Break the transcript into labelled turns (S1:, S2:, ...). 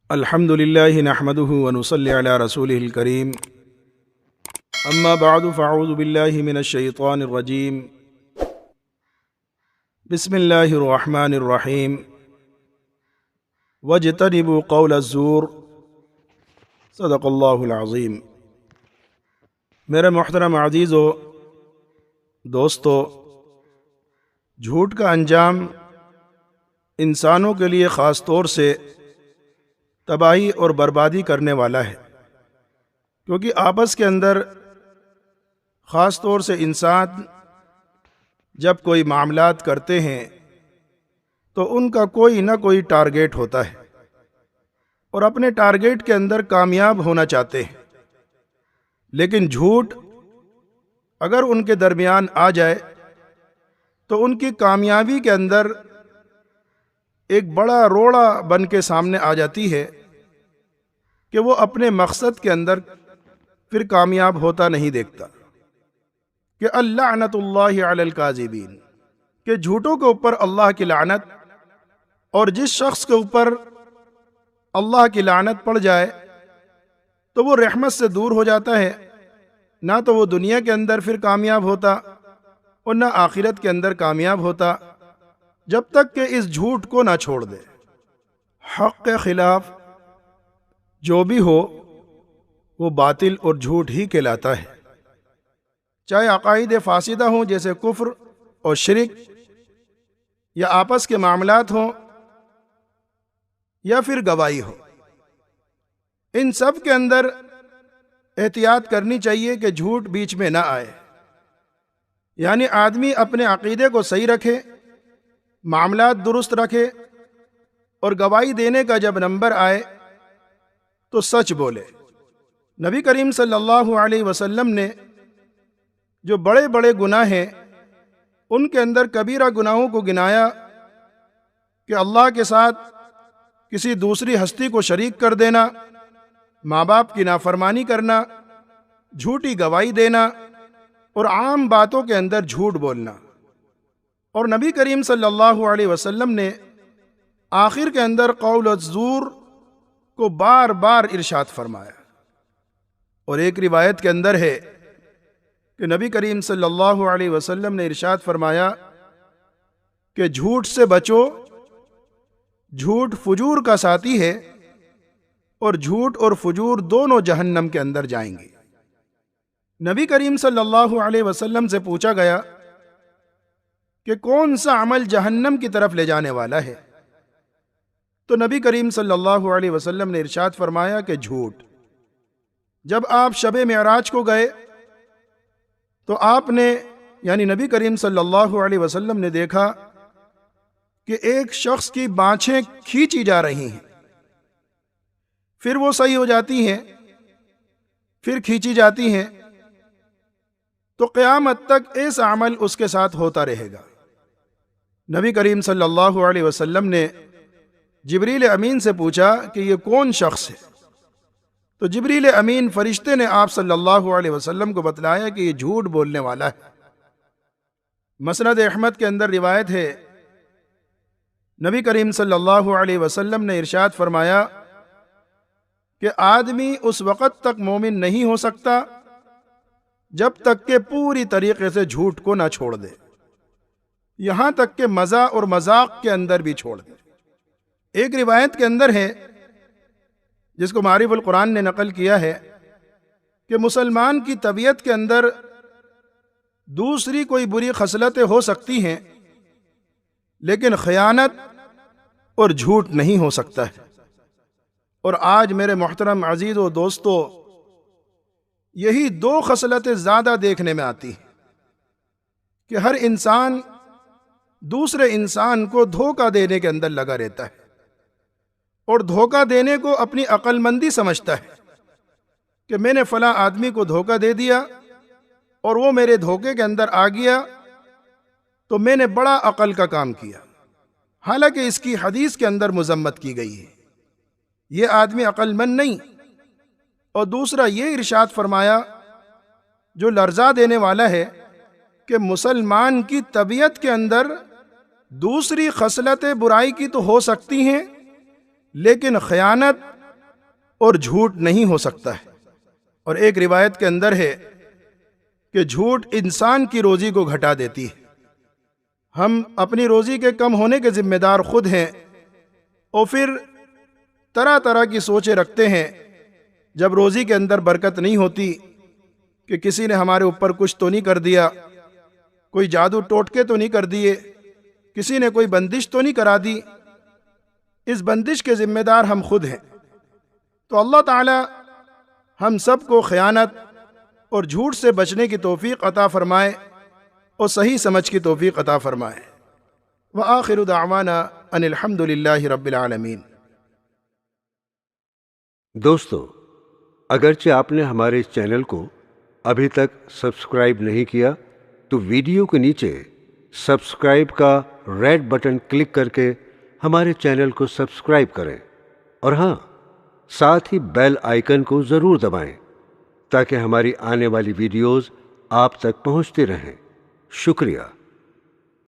S1: الحمد لله نحمده ونصلي على رسوله الكريم أما بعد فأعوذ بالله من الشيطان الرجيم بسم الله الرحمن الرحيم واجتنبوا قول الزور صدق اللہ العظیم۔ میرے محترم عزیزو دوستو، جھوٹ کا انجام انسانوں کے لیے خاص طور سے تباہی اور بربادی کرنے والا ہے، کیونکہ آپس کے اندر خاص طور سے انسان جب کوئی معاملات کرتے ہیں تو ان کا کوئی نہ کوئی ٹارگیٹ ہوتا ہے اور اپنے ٹارگیٹ کے اندر کامیاب ہونا چاہتے ہیں، لیکن جھوٹ اگر ان کے درمیان آ جائے تو ان کی کامیابی کے اندر ایک بڑا روڑا بن کے سامنے آ جاتی ہے کہ وہ اپنے مقصد کے اندر پھر کامیاب ہوتا نہیں دیکھتا۔ کہ اللعنۃ اللہ علی الکاذبین، کہ جھوٹوں کے اوپر اللہ کی لعنت، اور جس شخص کے اوپر اللہ کی لعنت پڑ جائے تو وہ رحمت سے دور ہو جاتا ہے، نہ تو وہ دنیا کے اندر پھر کامیاب ہوتا اور نہ آخرت کے اندر کامیاب ہوتا، جب تک کہ اس جھوٹ کو نہ چھوڑ دے۔ حق کے خلاف جو بھی ہو وہ باطل اور جھوٹ ہی کہلاتا ہے، چاہے عقائد فاسدہ ہوں جیسے کفر اور شرک، یا آپس کے معاملات ہوں، یا پھر گواہی ہو۔ ان سب کے اندر احتیاط کرنی چاہیے کہ جھوٹ بیچ میں نہ آئے، یعنی آدمی اپنے عقیدے کو صحیح رکھے، معاملات درست رکھے، اور گواہی دینے کا جب نمبر آئے تو سچ بولے۔ نبی کریم صلی اللہ علیہ وسلم نے جو بڑے بڑے گناہ ہیں ان کے اندر کبیرہ گناہوں کو گنایا کہ اللہ کے ساتھ کسی دوسری ہستی کو شریک کر دینا، ماں باپ کی نافرمانی کرنا، جھوٹی گواہی دینا، اور عام باتوں کے اندر جھوٹ بولنا۔ اور نبی کریم صلی اللہ علیہ وسلم نے آخر کے اندر قول الزور کو بار بار ارشاد فرمایا۔ اور ایک روایت کے اندر ہے کہ نبی کریم صلی اللہ علیہ وسلم نے ارشاد فرمایا کہ جھوٹ سے بچو، جھوٹ فجور کا ساتھی ہے، اور جھوٹ اور فجور دونوں جہنم کے اندر جائیں گے۔ نبی کریم صلی اللہ علیہ وسلم سے پوچھا گیا کہ کون سا عمل جہنم کی طرف لے جانے والا ہے؟ تو نبی کریم صلی اللہ علیہ وسلم نے ارشاد فرمایا کہ جھوٹ۔ جب آپ شب معراج کو گئے تو آپ نے یعنی نبی کریم صلی اللہ علیہ وسلم نے دیکھا کہ ایک شخص کی بانچھیں کھینچی جا رہی ہیں، پھر وہ صحیح ہو جاتی ہیں، پھر کھینچی جاتی ہیں، تو قیامت تک ایسا عمل اس کے ساتھ ہوتا رہے گا۔ نبی کریم صلی اللہ علیہ وسلم نے جبریل امین سے پوچھا کہ یہ کون شخص ہے؟ تو جبریل امین فرشتے نے آپ صلی اللہ علیہ وسلم کو بتلایا کہ یہ جھوٹ بولنے والا ہے۔ مسند احمد کے اندر روایت ہے، نبی کریم صلی اللہ علیہ وسلم نے ارشاد فرمایا کہ آدمی اس وقت تک مومن نہیں ہو سکتا جب تک کہ پوری طریقے سے جھوٹ کو نہ چھوڑ دے، یہاں تک کہ مزہ اور مذاق کے اندر بھی چھوڑ دے۔ ایک روایت کے اندر ہے جس کو معارف القرآن نے نقل کیا ہے کہ مسلمان کی طبیعت کے اندر دوسری کوئی بری خصلتیں ہو سکتی ہیں، لیکن خیانت اور جھوٹ نہیں ہو سکتا ہے۔ اور آج میرے محترم عزیز و دوستو، یہی دو خصلتیں زیادہ دیکھنے میں آتی ہیں کہ ہر انسان دوسرے انسان کو دھوکہ دینے کے اندر لگا رہتا ہے، اور دھوکہ دینے کو اپنی عقل مندی سمجھتا ہے کہ میں نے فلاں آدمی کو دھوکہ دے دیا اور وہ میرے دھوکے کے اندر آ گیا تو میں نے بڑا عقل کا کام کیا، حالانکہ اس کی حدیث کے اندر مذمت کی گئی ہے، یہ آدمی عقل مند نہیں۔ اور دوسرا یہ ارشاد فرمایا جو لرزا دینے والا ہے کہ مسلمان کی طبیعت کے اندر دوسری خصلتیں برائی کی تو ہو سکتی ہیں، لیکن خیانت اور جھوٹ نہیں ہو سکتا ہے۔ اور ایک روایت کے اندر ہے کہ جھوٹ انسان کی روزی کو گھٹا دیتی ہے۔ ہم اپنی روزی کے کم ہونے کے ذمہ دار خود ہیں، اور پھر طرح طرح کی سوچیں رکھتے ہیں جب روزی کے اندر برکت نہیں ہوتی کہ کسی نے ہمارے اوپر کچھ تو نہیں کر دیا، کوئی جادو ٹوٹکے تو نہیں کر دیے، کسی نے کوئی بندش تو نہیں کرا دی۔ اس بندش کے ذمہ دار ہم خود ہیں۔ تو اللہ تعالی ہم سب کو خیانت اور جھوٹ سے بچنے کی توفیق عطا فرمائے اور صحیح سمجھ کی توفیق عطا فرمائے۔ وآخر دعوانا ان الحمد للہ رب العالمین۔
S2: دوستو، اگرچہ آپ نے ہمارے اس چینل کو ابھی تک سبسکرائب نہیں کیا تو ویڈیو کے نیچے سبسکرائب کا ریڈ بٹن کلک کر کے ہمارے چینل کو سبسکرائب کریں، اور ہاں، ساتھ ہی بیل آئیکن کو ضرور دبائیں تاکہ ہماری آنے والی ویڈیوز آپ تک پہنچتی رہیں۔ شکریہ۔